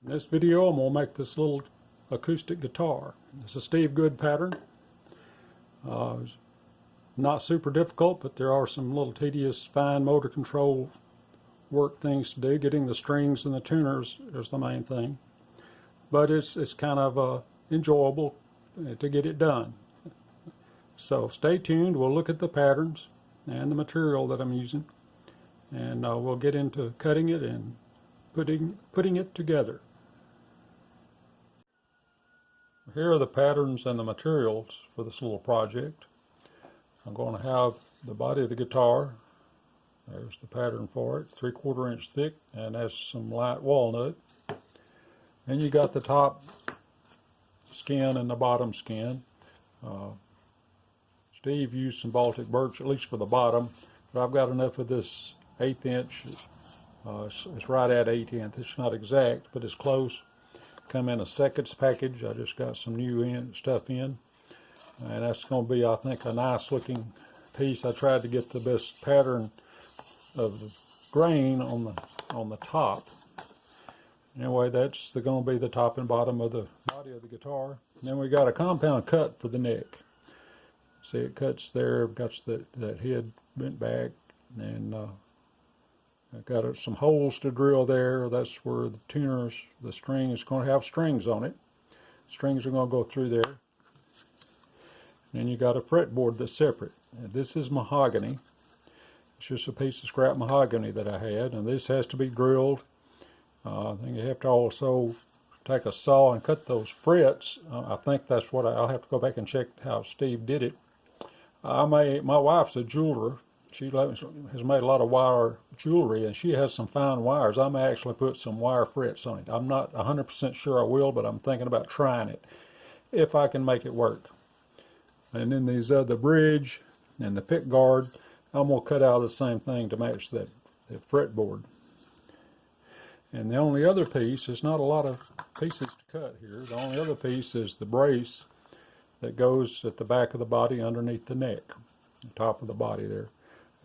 In this video, I'm going to make this little acoustic guitar. It's a Steve Good pattern. It's not super difficult, but there are some little tedious fine motor control work things to do. Getting the strings and the tuners is the main thing. But it's kind of enjoyable to get it done. So stay tuned. We'll look at the patterns and the material that I'm using. And we'll get into cutting it and putting it together. Here are the patterns and the materials for this little project. I'm going to have the body of the guitar. There's the pattern for it, 3/4 inch thick, and has some light walnut. Then you got the top skin and the bottom skin. Steve used some Baltic birch, at least for the bottom, but I've got enough of this 1/8 inch. It's right at 1/8. It's not exact, but it's close. Come in a seconds package. I just got some new stuff in, and that's going to be, I think, a nice looking piece. I tried to get the best pattern of the grain on the top. Anyway, that's going to be the top and bottom of the body of the guitar. And then we got a compound cut for the neck. See, it cuts there, got that head bent back, and I've got some holes to drill there. That's where the tuners, the string is going to have strings on it. Strings are going to go through there. And you got a fretboard that's separate. And this is mahogany. It's just a piece of scrap mahogany that I had, and this has to be drilled. I think you have to also take a saw and cut those frets. I think that's what I'll have to go back and check how Steve did it. My wife's a jeweler. She has made a lot of wire jewelry, and she has some fine wires. I may actually put some wire frets on it. I'm not 100% sure I will, but I'm thinking about trying it if I can make it work. And then these the bridge and the pick guard, I'm going to cut out the same thing to match that fretboard. And the only other piece, there's not a lot of pieces to cut here. The only other piece is the brace that goes at the back of the body underneath the neck, the top of the body there.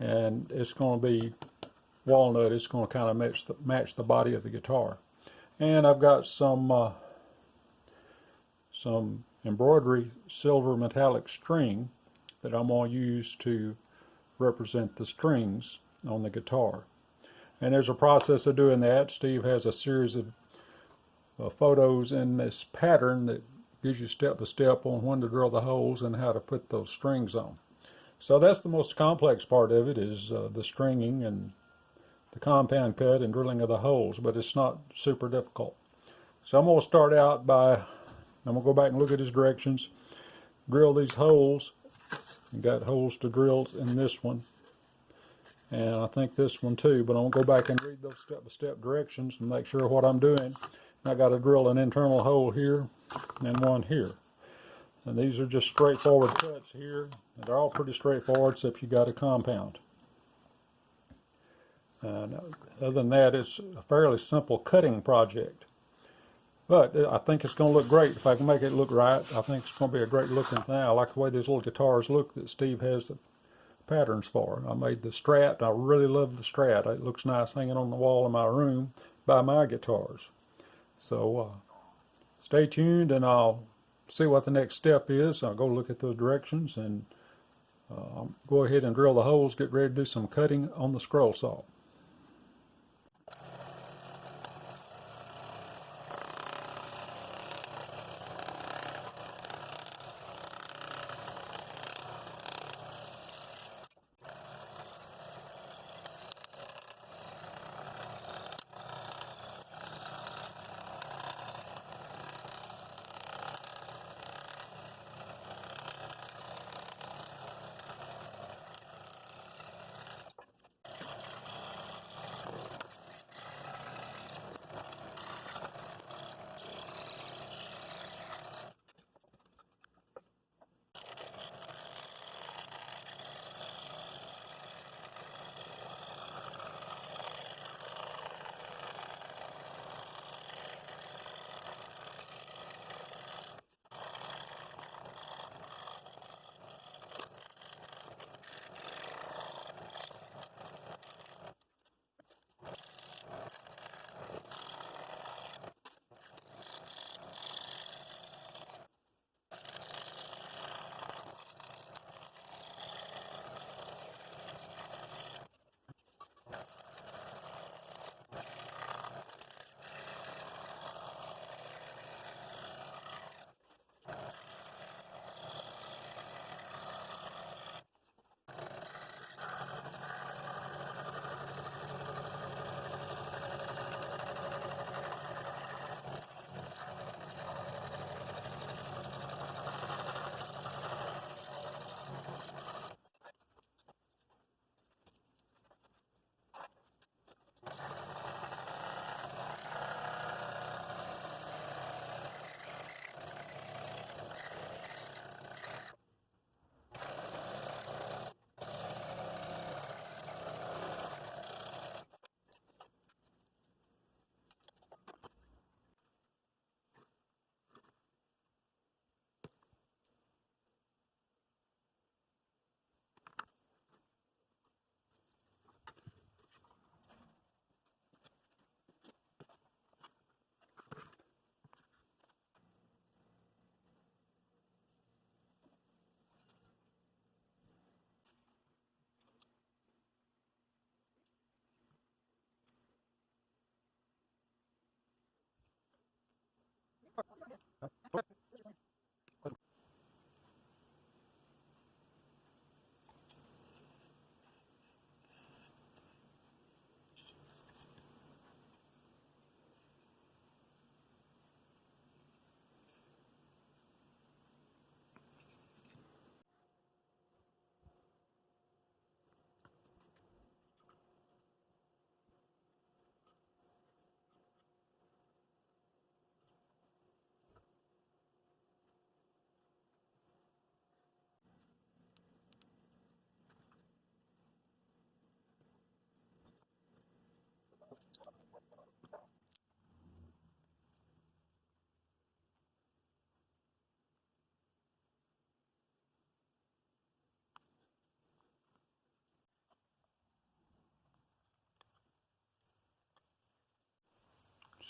And it's going to be walnut. It's going to kind of match the body of the guitar. And I've got some embroidery silver metallic string that I'm going to use to represent the strings on the guitar. And there's a process of doing that. Steve has a series of photos in this pattern that gives you step by step on when to drill the holes and how to put those strings on. So that's the most complex part of it, is the stringing and the compound cut and drilling of the holes, but it's not super difficult. So I'm going to start out by, I'm going to go back and look at his directions, drill these holes. I've got holes to drill in this one, and I think this one too, but I'm going to go back and read those step-by-step directions and make sure what I'm doing. I got to drill an internal hole here and one here. And these are just straightforward cuts here. And they're all pretty straightforward, except you got a compound. And other than that, it's a fairly simple cutting project. But I think it's going to look great if I can make it look right. I think it's going to be a great looking thing. I like the way these little guitars look that Steve has the patterns for. I made the Strat. I really love the Strat. It looks nice hanging on the wall in my room by my guitars. So stay tuned, and I'll see what the next step is. I'll go look at those directions and go ahead and drill the holes, get ready to do some cutting on the scroll saw.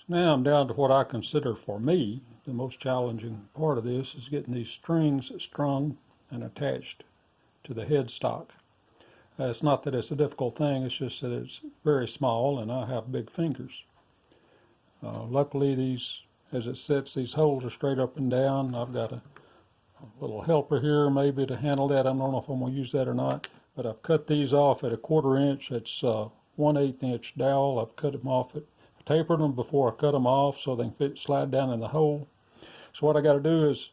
Now I'm down to what I consider for me the most challenging part of this is getting these strings strung and attached to the headstock. It's not that it's a difficult thing, it's just that it's very small and I have big fingers. Luckily these, as it sits, these holes are straight up and down. I've got a little helper here maybe to handle that. I don't know if I'm going to use that or not, but I've cut these off at a 1/4 inch. It's 1/8 inch dowel. I've cut them off at tapered them before I cut them off so they can slide down in the hole. So what I got to do is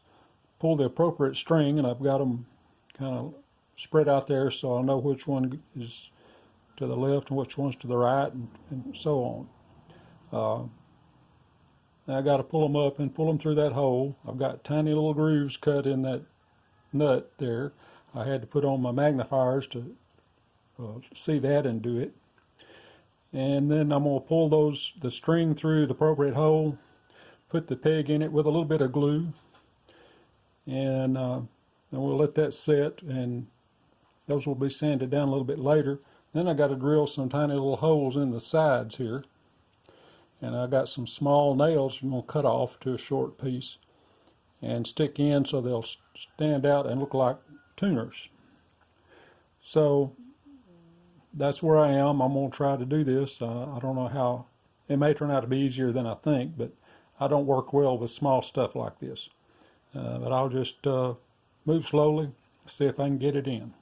pull the appropriate string, and I've got them kind of spread out there so I know which one is to the left and which one's to the right, and so on. Now I got to pull them up and pull them through that hole. I've got tiny little grooves cut in that nut there. I had to put on my magnifiers to see that and do it. And then I'm going to pull the string through the appropriate hole, put the peg in it with a little bit of glue, and then we'll let that set, and those will be sanded down a little bit later. Then I got to drill some tiny little holes in the sides here, and I got some small nails I'm going to cut off to a short piece and stick in so they'll stand out and look like tuners. So that's where I am. I'm going to try to do this. I don't know how. It may turn out to be easier than I think, but I don't work well with small stuff like this. But I'll just move slowly, see if I can get it in.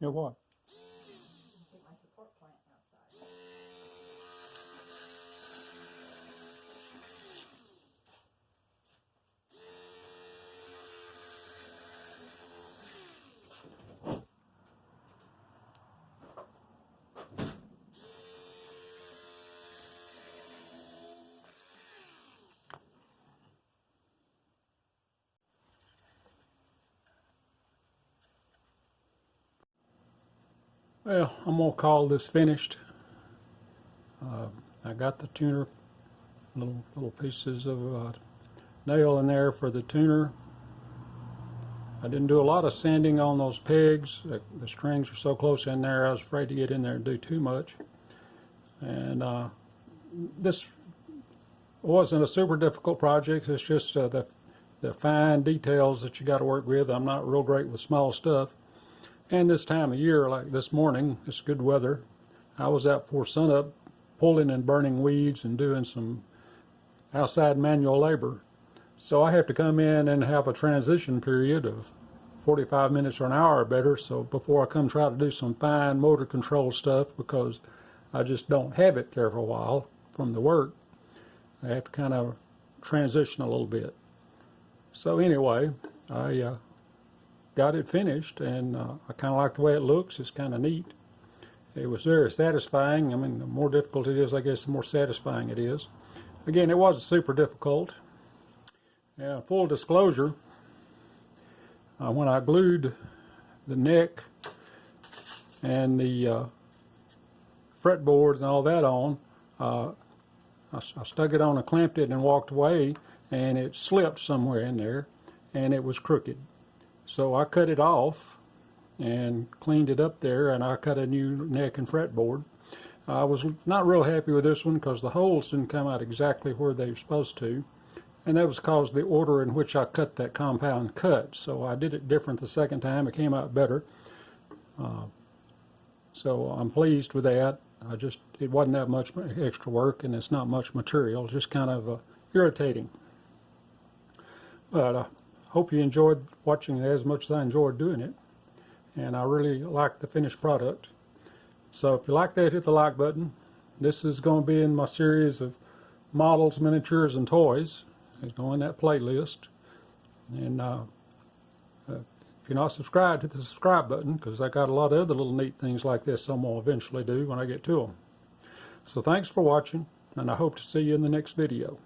Yeah, what? My support plant outside. Well, I'm going to call this finished. I got the tuner, little pieces of nail in there for the tuner. I didn't do a lot of sanding on those pegs. The strings are so close in there, I was afraid to get in there and do too much. And this wasn't a super difficult project. It's just the fine details that you got to work with. I'm not real great with small stuff. And this time of year, like this morning, it's good weather. I was out before sunup pulling and burning weeds and doing some outside manual labor. So I have to come in and have a transition period of 45 minutes or an hour or better, so before I come try to do some fine motor control stuff, because I just don't have it there for a while from the work. I have to kind of transition a little bit. So anyway, I got it finished, and I kind of like the way it looks. It's kind of neat. It was very satisfying. I mean, the more difficult it is, I guess, the more satisfying it is. Again, it wasn't super difficult. Full disclosure, when I glued the neck and the fretboard and all that on, I stuck it on and clamped it and walked away, and it slipped somewhere in there, and it was crooked. So I cut it off and cleaned it up there, and I cut a new neck and fretboard. I was not real happy with this one because the holes didn't come out exactly where they were supposed to, and that was because of the order in which I cut that compound cut. So I did it different the second time. It came out better. So I'm pleased with that. It wasn't that much extra work, and it's not much material, just kind of irritating. But I hope you enjoyed watching it as much as I enjoyed doing it, and I really like the finished product. So if you like that, hit the like button. This is going to be in my series of models, miniatures, and toys. It's going in that playlist. And if you're not subscribed, hit the subscribe button, because I got a lot of other little neat things like this I'm going to eventually do when I get to them. So thanks for watching, and I hope to see you in the next video.